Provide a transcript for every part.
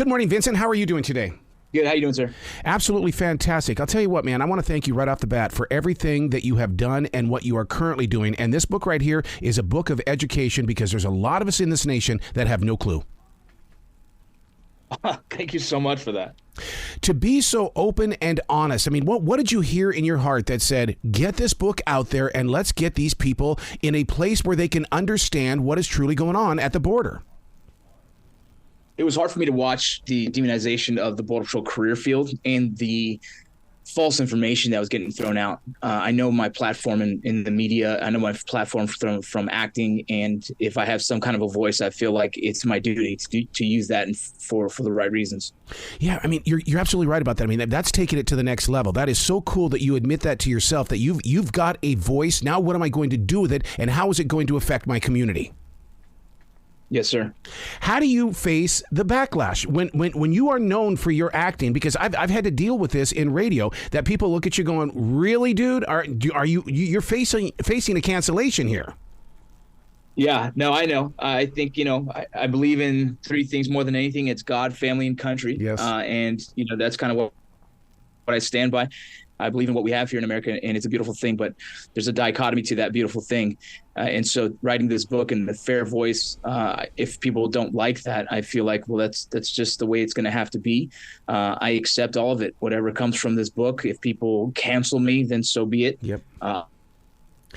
Good morning, Vincent. How are you doing today? Good. How you doing, sir? Absolutely fantastic. I'll tell you what, man, I want to thank you right off the bat for everything that you have done and what you are currently doing. And this book right here is a book of education because there's a lot of us in this nation that have no clue. Thank you so much for that. To be so open and honest, I mean, what did you hear in your heart that said, get this book out there and let's get these people in a place where they can understand what is truly going on at the border? It was hard for me to watch the demonization of the Border Patrol career field and the false information that was getting thrown out. I know my platform in the media. I know my platform from acting. And if I have some kind of a voice, I feel like it's my duty to use that for the right reasons. Yeah, I mean, you're absolutely right about that. I mean, that's taking it to the next level. That is so cool that you admit that to yourself, that you've got a voice. Now, what am I going to do with it? And how is it going to affect my community? Yes, sir. How do you face the backlash when you are known for your acting? Because I've had to deal with this in radio, that people look at you going, "Really, dude? You're facing a cancellation here?" Yeah, no, I know. I think, I believe in three things more than anything. It's God, family, and country. Yes. And that's kind of what I stand by. I believe in what we have here in America, and it's a beautiful thing, but there's a dichotomy to that beautiful thing. And so writing this book in a fair voice, if people don't like that, I feel like, well, that's just the way it's going to have to be. I accept all of it, whatever comes from this book. If people cancel me, then so be it. Yep.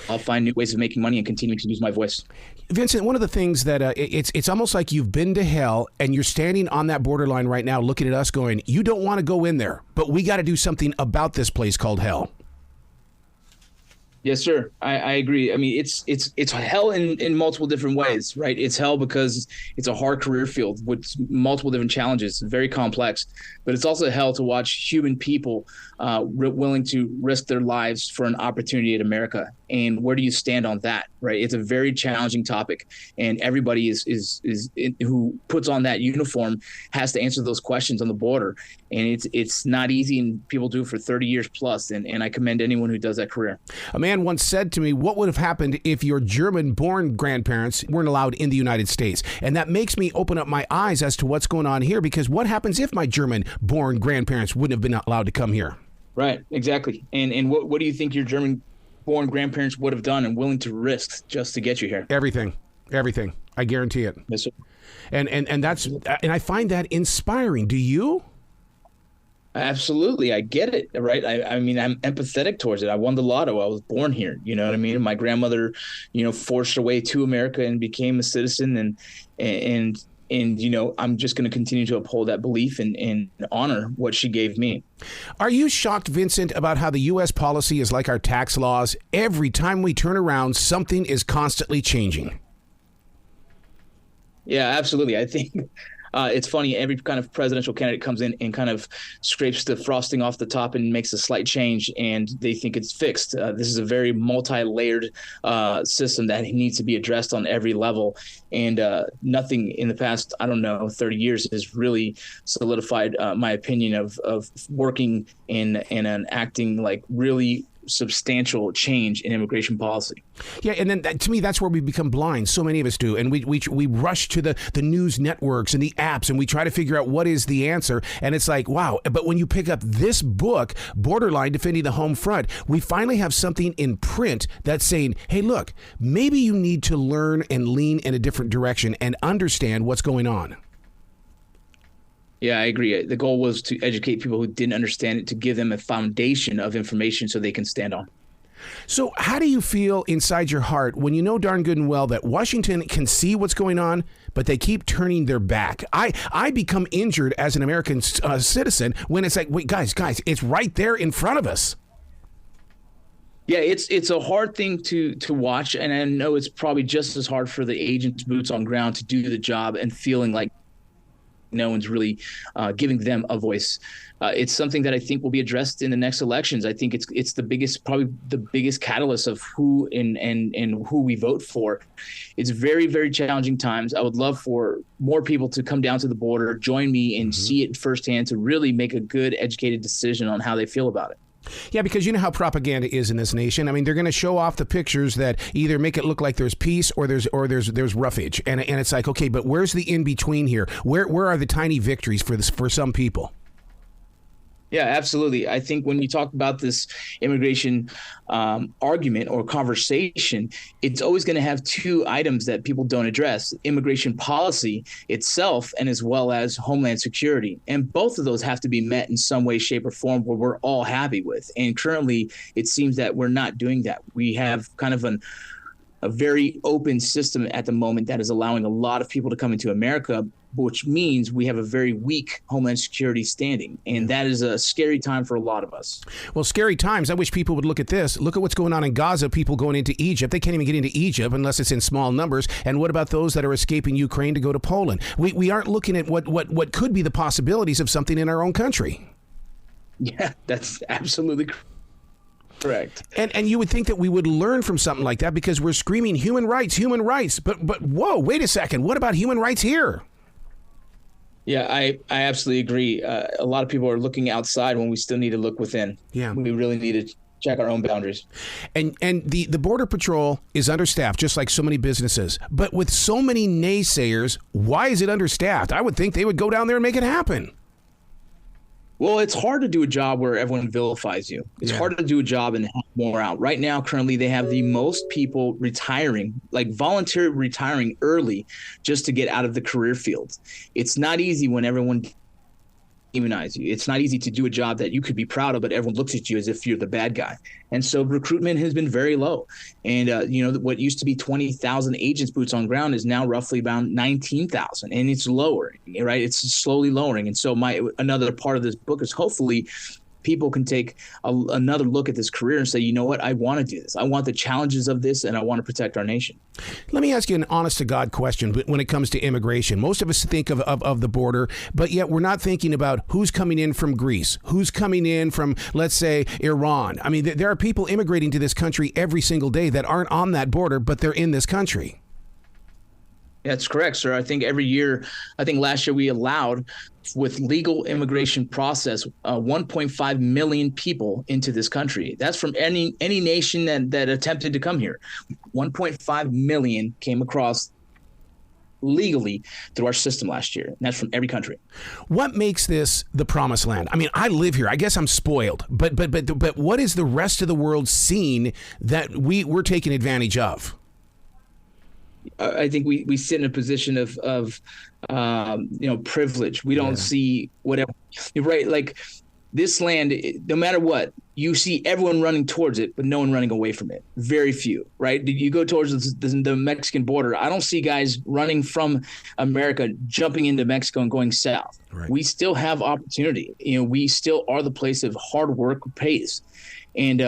I'll find new ways of making money and continue to use my voice. Vincent, one of the things that it's almost like you've been to hell and you're standing on that borderline right now looking at us going, you don't want to go in there, but we got to do something about this place called hell. Yes, sir. I agree. I mean, it's hell in multiple different ways, right? It's hell because it's a hard career field with multiple different challenges, very complex. But it's also hell to watch human people willing to risk their lives for an opportunity in America. And where do you stand on that, right? It's a very challenging topic, and everybody is who puts on that uniform has to answer those questions on the border. And it's not easy, and people do it for 30 years plus. And I commend anyone who does that career. A man once said to me, what would have happened if your German-born grandparents weren't allowed in the United States? And that makes me open up my eyes as to what's going on here, because what happens if my German-born grandparents wouldn't have been allowed to come here? Right, exactly. And what do you think your German-born grandparents would have done and willing to risk just to get you here? Everything. I guarantee it. Yes, sir. And I find that inspiring. Do you? Absolutely. I get it. Right. I mean, I'm empathetic towards it. I won the lotto. I was born here. You know what I mean? My grandmother, forced her way to America and became a citizen. And I'm just going to continue to uphold that belief and honor what she gave me. Are you shocked, Vincent, about how the U.S. policy is like our tax laws? Every time we turn around, something is constantly changing. Yeah, absolutely. I think it's funny. Every kind of presidential candidate comes in and kind of scrapes the frosting off the top and makes a slight change, and they think it's fixed. This is a very multi-layered system that needs to be addressed on every level. And nothing in the past, 30 years has really solidified my opinion of working in an acting like really substantial change in immigration policy. Yeah, and then to me, that's where we become blind. So many of us do. And we rush to the news networks and the apps, and we try to figure out what is the answer. And it's like, wow. But when you pick up this book, Borderline, Defending the Home Front, we finally have something in print that's saying, hey, look, maybe you need to learn and lean in a different direction and understand what's going on. Yeah, I agree. The goal was to educate people who didn't understand it, to give them a foundation of information so they can stand on. So how do you feel inside your heart when you know darn good and well that Washington can see what's going on, but they keep turning their back? I become injured as an American citizen when it's like, wait, guys, it's right there in front of us. Yeah, it's a hard thing to watch, and I know it's probably just as hard for the agents' boots on ground to do the job and feeling like no one's really giving them a voice. It's something that I think will be addressed in the next elections. I think it's probably the biggest catalyst of who and who we vote for. It's very, very challenging times. I would love for more people to come down to the border, join me, and see it firsthand to really make a good, educated decision on how they feel about it. Yeah, because you know how propaganda is in this nation. I mean, they're going to show off the pictures that either make it look like there's peace or there's roughage, and it's like, okay, but where's the in between here? Where are the tiny victories for some people? Yeah, absolutely. I think when you talk about this immigration argument or conversation, it's always going to have two items that people don't address: immigration policy itself, and as well as homeland security. And both of those have to be met in some way, shape, or form where we're all happy with. And currently, it seems that we're not doing that. We have kind of a very open system at the moment that is allowing a lot of people to come into America, which means we have a very weak homeland security standing. And that is a scary time for a lot of us. Well, scary times. I wish people would look at this. Look at what's going on in Gaza, people going into Egypt. They can't even get into Egypt unless it's in small numbers. And what about those that are escaping Ukraine to go to Poland? We aren't looking at what could be the possibilities of something in our own country. Yeah, that's absolutely correct. And you would think that we would learn from something like that because we're screaming human rights. But whoa, wait a second. What about human rights here? Yeah, I absolutely agree. A lot of people are looking outside when we still need to look within. Yeah. We really need to check our own boundaries. And the Border Patrol is understaffed, just like so many businesses. But with so many naysayers, why is it understaffed? I would think they would go down there and make it happen. Well, it's hard to do a job where everyone vilifies you. It's hard to do a job and have more out. Right now, currently, they have the most people retiring, like volunteer retiring early just to get out of the career field. It's not easy when everyone demonize you. It's not easy to do a job that you could be proud of, but everyone looks at you as if you're the bad guy. And so recruitment has been very low. And, what used to be 20,000 agents boots on ground is now roughly about 19,000. And it's lowering, right? It's slowly lowering. And so another part of this book is hopefully people can take another look at this career and say, you know what, I want to do this. I want the challenges of this, and I want to protect our nation. Let me ask you an honest-to-God question when it comes to immigration. Most of us think of the border, but yet we're not thinking about who's coming in from Greece, who's coming in from, let's say, Iran. I mean, there are people immigrating to this country every single day that aren't on that border, but they're in this country. That's correct, sir. I think last year we allowed, with legal immigration process, 1.5 million people into this country. That's from any nation that attempted to come here. 1.5 million came across legally through our system last year. And that's from every country. What makes this the promised land? I mean, I live here. I guess I'm spoiled. But what is the rest of the world seeing that we're taking advantage of? I think we sit in a position of privilege. We don't see whatever. You're right. Like this land, no matter what, you see everyone running towards it, but no one running away from it. Very few, right? You go towards the Mexican border. I don't see guys running from America, jumping into Mexico and going south. Right. We still have opportunity. We still are the place of hard work pays. And,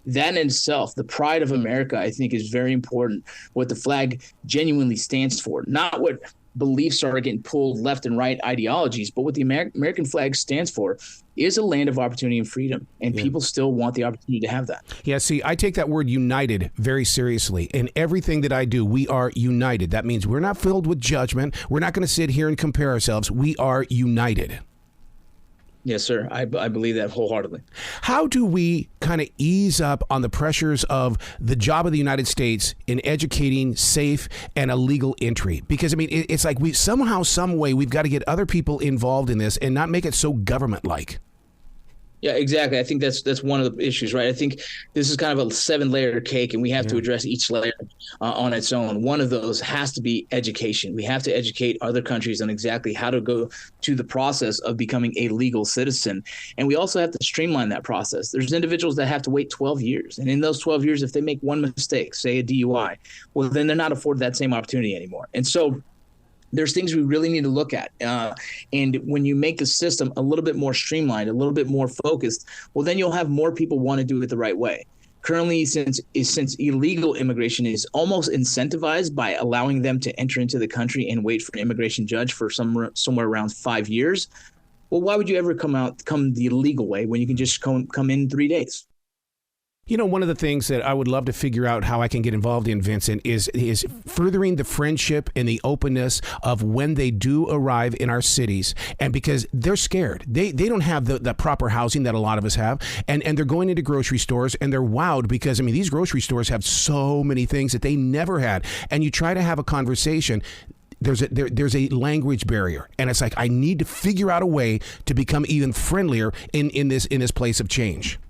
that in itself, the pride of America, I think, is very important. What the flag genuinely stands for, not what beliefs are getting pulled left and right ideologies, but what the American flag stands for is a land of opportunity and freedom. And people still want the opportunity to have that. Yeah, see, I take that word united very seriously. In everything that I do, we are united. That means we're not filled with judgment. We're not going to sit here and compare ourselves. We are united. Yes, sir. I believe that wholeheartedly. How do we kind of ease up on the pressures of the job of the United States in educating safe and a legal entry? Because, I mean, it's like we somehow, some way, we've got to get other people involved in this and not make it so government-like. Yeah, exactly. I think that's one of the issues, right? I think this is kind of a 7-layer cake, and we have to address each layer on its own. One of those has to be education. We have to educate other countries on exactly how to go to the process of becoming a legal citizen. And we also have to streamline that process. There's individuals that have to wait 12 years. And in those 12 years, if they make one mistake, say a DUI, well, then they're not afforded that same opportunity anymore. And so there's things we really need to look at. And when you make the system a little bit more streamlined, a little bit more focused, well, then you'll have more people want to do it the right way. Currently, since illegal immigration is almost incentivized by allowing them to enter into the country and wait for an immigration judge for somewhere around 5 years, well, why would you ever come the illegal way when you can just come in 3 days? You know, one of the things that I would love to figure out how I can get involved in, Vincent, is furthering the friendship and the openness of when they do arrive in our cities. And because they're scared. They don't have the proper housing that a lot of us have. And they're going into grocery stores and they're wowed because, I mean, these grocery stores have so many things that they never had. And you try to have a conversation. There's a language barrier, and it's like I need to figure out a way to become even friendlier in this place of change.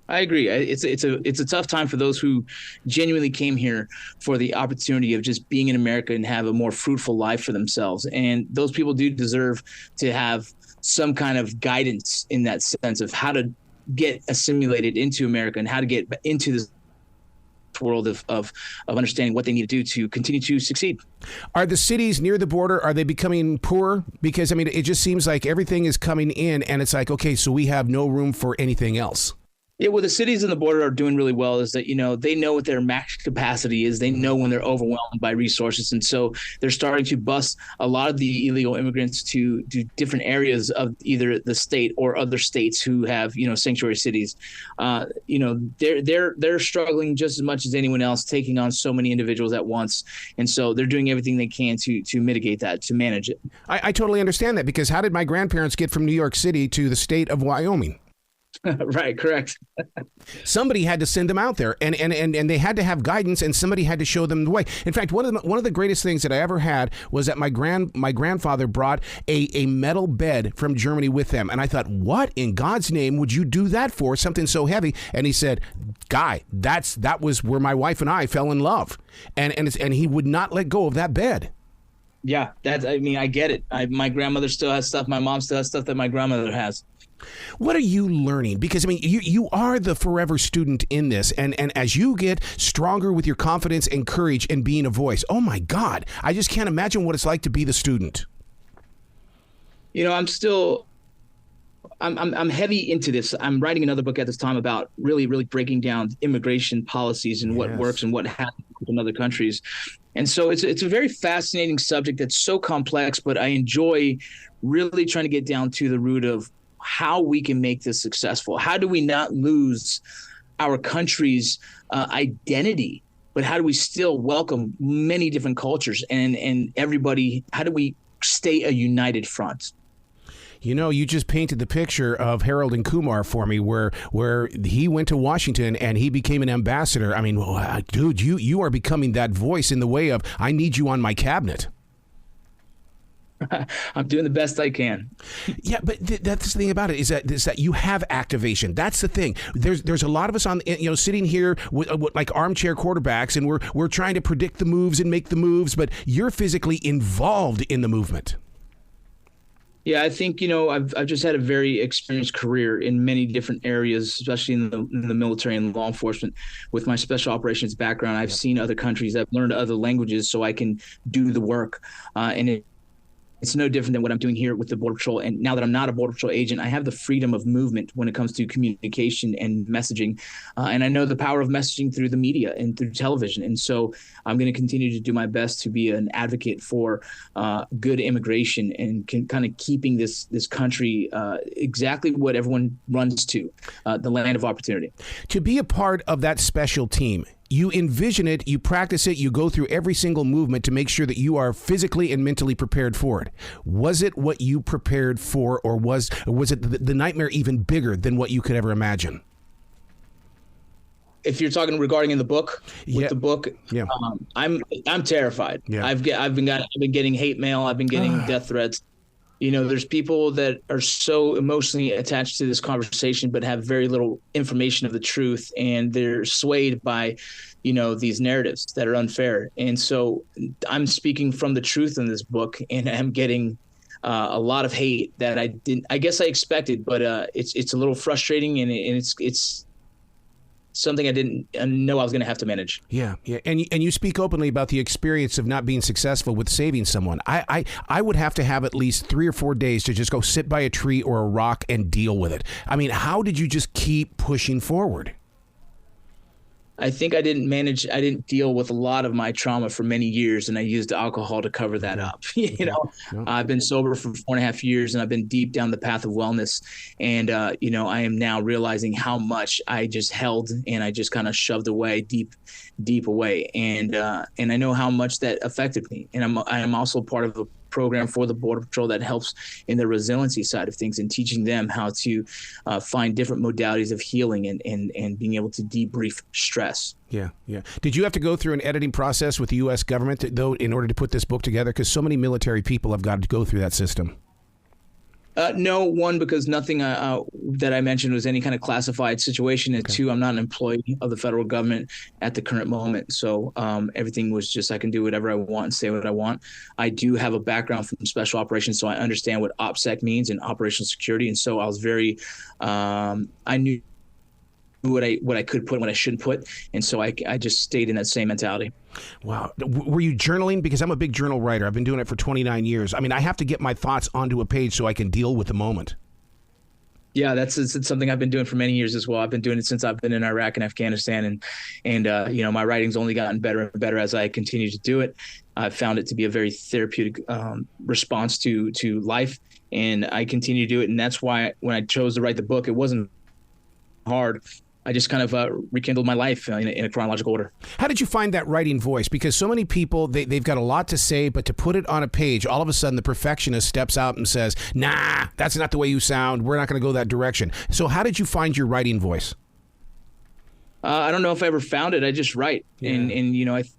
I agree. It's a tough time for those who genuinely came here for the opportunity of just being in America and have a more fruitful life for themselves. And those people do deserve to have some kind of guidance in that sense of how to get assimilated into America and how to get into this world of understanding what they need to do to continue to succeed. Are the cities near the border, are they becoming poor? Because, I mean, it just seems like everything is coming in and it's like, okay, so we have no room for anything else. Yeah, well, the cities in the border are doing really well is that, you know, they know what their max capacity is. They know when they're overwhelmed by resources. And so they're starting to bus a lot of the illegal immigrants to different areas of either the state or other states who have, you know, sanctuary cities. You know, they're struggling just as much as anyone else, taking on so many individuals at once. And so they're doing everything they can to mitigate that, to manage it. I totally understand that, because how did my grandparents get from New York City to the state of Wyoming? Right, correct. Somebody had to send them out there, and they had to have guidance, and somebody had to show them the way. In fact, one of the greatest things that I ever had was that my grandfather brought a metal bed from Germany with them, and I thought, what in God's name would you do that for? Something so heavy? And he said, "Guy, that was where my wife and I fell in love," and he would not let go of that bed. Yeah, I mean, I get it. My grandmother still has stuff. My mom still has stuff that my grandmother has. What are you learning? Because, I mean, you are the forever student in this. And as you get stronger with your confidence and courage and being a voice, oh, my God, I just can't imagine what it's like to be the student. You know, I'm heavy into this. I'm writing another book at this time about really, really breaking down immigration policies and what works and what happens in other countries. And so it's a very fascinating subject that's so complex, but I enjoy really trying to get down to the root of how we can make this successful. How do we not lose our country's identity, but how do we still welcome many different cultures and everybody? How do we stay a united front? You know, you just painted the picture of Harold and Kumar for me, where he went to Washington and he became an ambassador. I mean, dude, you are becoming that voice in the way of, I need you on my cabinet. I'm doing the best I can. Yeah, but that's the thing about it is that you have activation. That's the thing. There's a lot of us on, you know, sitting here with like armchair quarterbacks, and we're trying to predict the moves and make the moves, but you're physically involved in the movement. Yeah, I think, you know, I've just had a very experienced career in many different areas, especially in the military and law enforcement. With my special operations background, I've seen other countries. I've learned other languages so I can do the work, and it's no different than what I'm doing here with the Border Patrol. And now that I'm not a Border Patrol agent, I have the freedom of movement when it comes to communication and messaging. And I know the power of messaging through the media and through television. And so I'm going to continue to do my best to be an advocate for good immigration and kind of keeping this country exactly what everyone runs to, the land of opportunity. To be a part of that special team, you envision it, you practice it, you go through every single movement to make sure that you are physically and mentally prepared for it. Was it what you prepared for, or was it the nightmare even bigger than what you could ever imagine? If you're talking regarding in the book, the book, I'm terrified. Yeah. I've been getting hate mail. I've been getting death threats. You know, there's people that are so emotionally attached to this conversation, but have very little information of the truth. And they're swayed by, you know, these narratives that are unfair. And so I'm speaking from the truth in this book, and I'm getting a lot of hate that I guess I expected, but it's a little frustrating, and it's something I didn't know I was going to have to manage. Yeah. And you speak openly about the experience of not being successful with saving someone. I would have to have at least 3 or 4 days to just go sit by a tree or a rock and deal with it. I mean, how did you just keep pushing forward? I think I didn't deal with a lot of my trauma for many years, and I used alcohol to cover that up. No. I've been sober for 4.5 years, and I've been deep down the path of wellness. And, I am now realizing how much I just held and I just kind of shoved away deep away. And I know how much that affected me. And I am also part of a program for the Border Patrol that helps in the resiliency side of things and teaching them how to find different modalities of healing and being able to debrief stress. Yeah. Did you have to go through an editing process with the U.S. government, though, in order to put this book together? Because so many military people have got to go through that system. No, one, because nothing that I mentioned was any kind of classified situation. And two, I'm not an employee of the federal government at the current moment. So everything was just I can do whatever I want and say what I want. I do have a background from special operations, so I understand what OPSEC means and operational security. And so I was very I knew what I could put and what I shouldn't put. And so I just stayed in that same mentality. Wow. Were you journaling? Because I'm a big journal writer. I've been doing it for 29 years. I mean, I have to get my thoughts onto a page so I can deal with the moment. Yeah, it's something I've been doing for many years as well. I've been doing it since I've been in Iraq and Afghanistan, and my writing's only gotten better and better as I continue to do it. I've found it to be a very therapeutic response to life, and I continue to do it. And that's why when I chose to write the book, it wasn't hard. I just kind of rekindled my life in a chronological order. How did you find that writing voice? Because so many people, they've got a lot to say, but to put it on a page, all of a sudden the perfectionist steps out and says, nah, that's not the way you sound. We're not going to go that direction. So how did you find your writing voice? I don't know if I ever found it. I just write. Yeah. And I've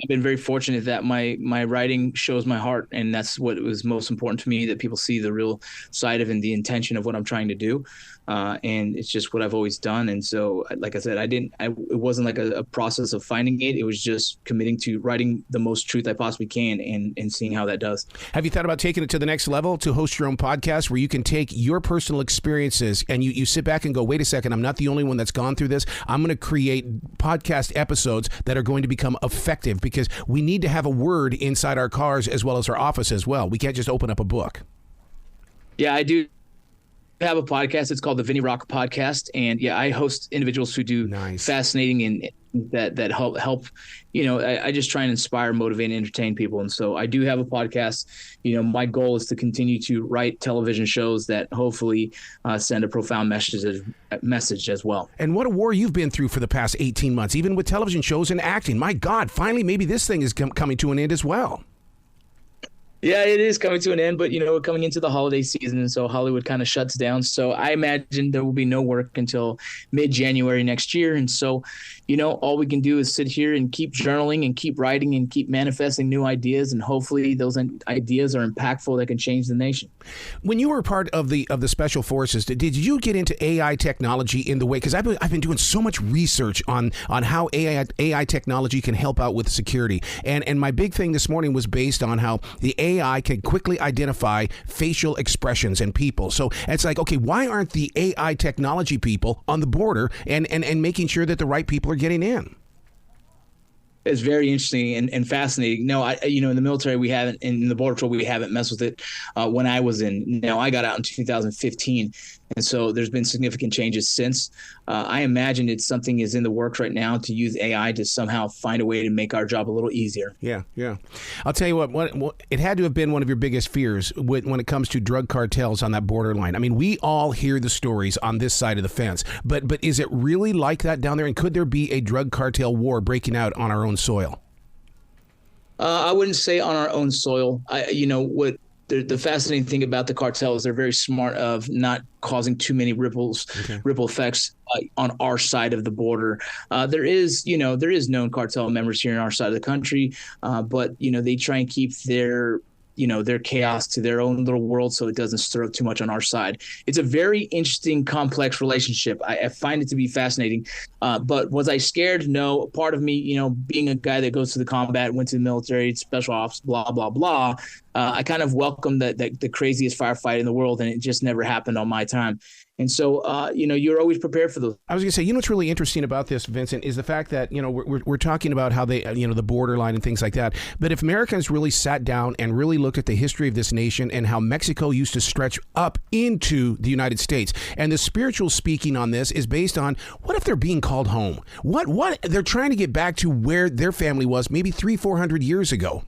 been very fortunate that my writing shows my heart. And that's what was most important to me, that people see the real side of and the intention of what I'm trying to do. And it's just what I've always done. And so, like I said, it wasn't like a process of finding it. It was just committing to writing the most truth I possibly can and seeing how that does. Have you thought about taking it to the next level, to host your own podcast where you can take your personal experiences and you sit back and go, wait a second, I'm not the only one that's gone through this. I'm going to create podcast episodes that are going to become effective, because we need to have a word inside our cars as well as our office as well. We can't just open up a book. Yeah, I do have a podcast. It's called the Vinny Rock Podcast, and I host individuals who do fascinating and that help. I just try and inspire, motivate, and entertain people. And so I do have a podcast. My goal is to continue to write television shows that hopefully send a profound message as well. And what a war you've been through for the past 18 months, even with television shows and acting. My God, finally, maybe this thing is coming to an end as well. Yeah, it is coming to an end, but we're coming into the holiday season, and so Hollywood kind of shuts down. So I imagine there will be no work until mid-January next year. And so, all we can do is sit here and keep journaling and keep writing and keep manifesting new ideas, and hopefully those ideas are impactful that can change the nation. When you were part of the special forces, did you get into AI technology in the way? Because I've been doing so much research on how AI technology can help out with security, and my big thing this morning was based on how the AI can quickly identify facial expressions in people. So it's like, okay, why aren't the AI technology people on the border and making sure that the right people are getting in? It's very interesting and fascinating. No, in the military, we haven't, in the Border Patrol, we haven't messed with it when I was in. Now, I got out in 2015, and so there's been significant changes since. I imagine it's something is in the works right now to use AI to somehow find a way to make our job a little easier. Yeah. I'll tell you what, it had to have been one of your biggest fears when it comes to drug cartels on that borderline. I mean, we all hear the stories on this side of the fence, but is it really like that down there? And could there be a drug cartel war breaking out on our own soil? I wouldn't say on our own soil. The fascinating thing about the cartel is they're very smart of not causing too many ripple effects on our side of the border. There is known cartel members here in our side of the country, but they try and keep their chaos to their own little world, so it doesn't stir up too much on our side. It's a very interesting, complex relationship. I find it to be fascinating. But was I scared? No. Part of me, being a guy that goes to the combat, went to the military, special ops, blah, blah, blah, I kind of welcome the craziest firefight in the world, and it just never happened on my time. And so, you're always prepared for those. I was going to say, what's really interesting about this, Vincent, is the fact that, we're talking about how they, the borderline and things like that. But if Americans really sat down and really looked at the history of this nation and how Mexico used to stretch up into the United States, and the spiritual speaking on this is based on what if they're being called home? What they're trying to get back to where their family was maybe 300-400 years ago.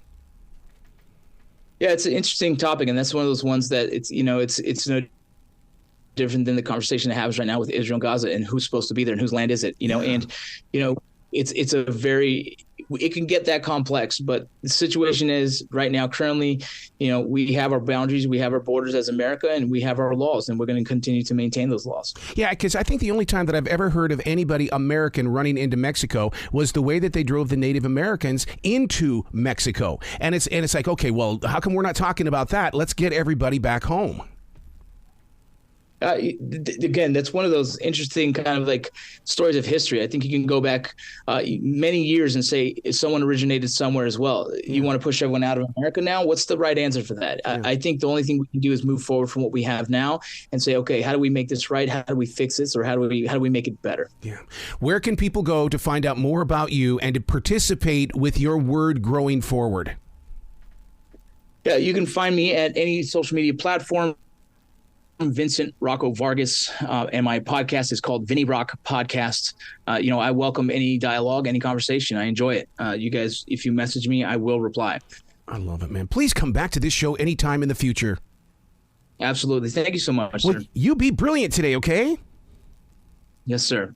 Yeah, it's an interesting topic, and that's one of those ones that it's no different than the conversation that happens right now with Israel and Gaza and who's supposed to be there and whose land is it, and it's a very, it can get that complex, but the situation is right now, currently, we have our boundaries, we have our borders as America, and we have our laws, and we're going to continue to maintain those laws. Yeah, because I think the only time that I've ever heard of anybody American running into Mexico was the way that they drove the Native Americans into Mexico. And it's like, okay, well, how come we're not talking about that? Let's get everybody back home. Again, that's one of those interesting kind of like stories of history. I think you can go back many years and say someone originated somewhere as well. You want to push everyone out of America now? What's the right answer for that? Yeah. I think the only thing we can do is move forward from what we have now and say, okay, how do we make this right? How do we fix this? Or how do we make it better? Yeah. Where can people go to find out more about you and to participate with your word growing forward? Yeah, you can find me at any social media platform. I'm Vincent Rocco Vargas, and my podcast is called Vinny Rock Podcast. I welcome any dialogue, any conversation. I enjoy it. You guys, if you message me, I will reply. I love it, man. Please come back to this show anytime in the future. Absolutely. Thank you so much, well, sir. You be brilliant today, okay? Yes, sir.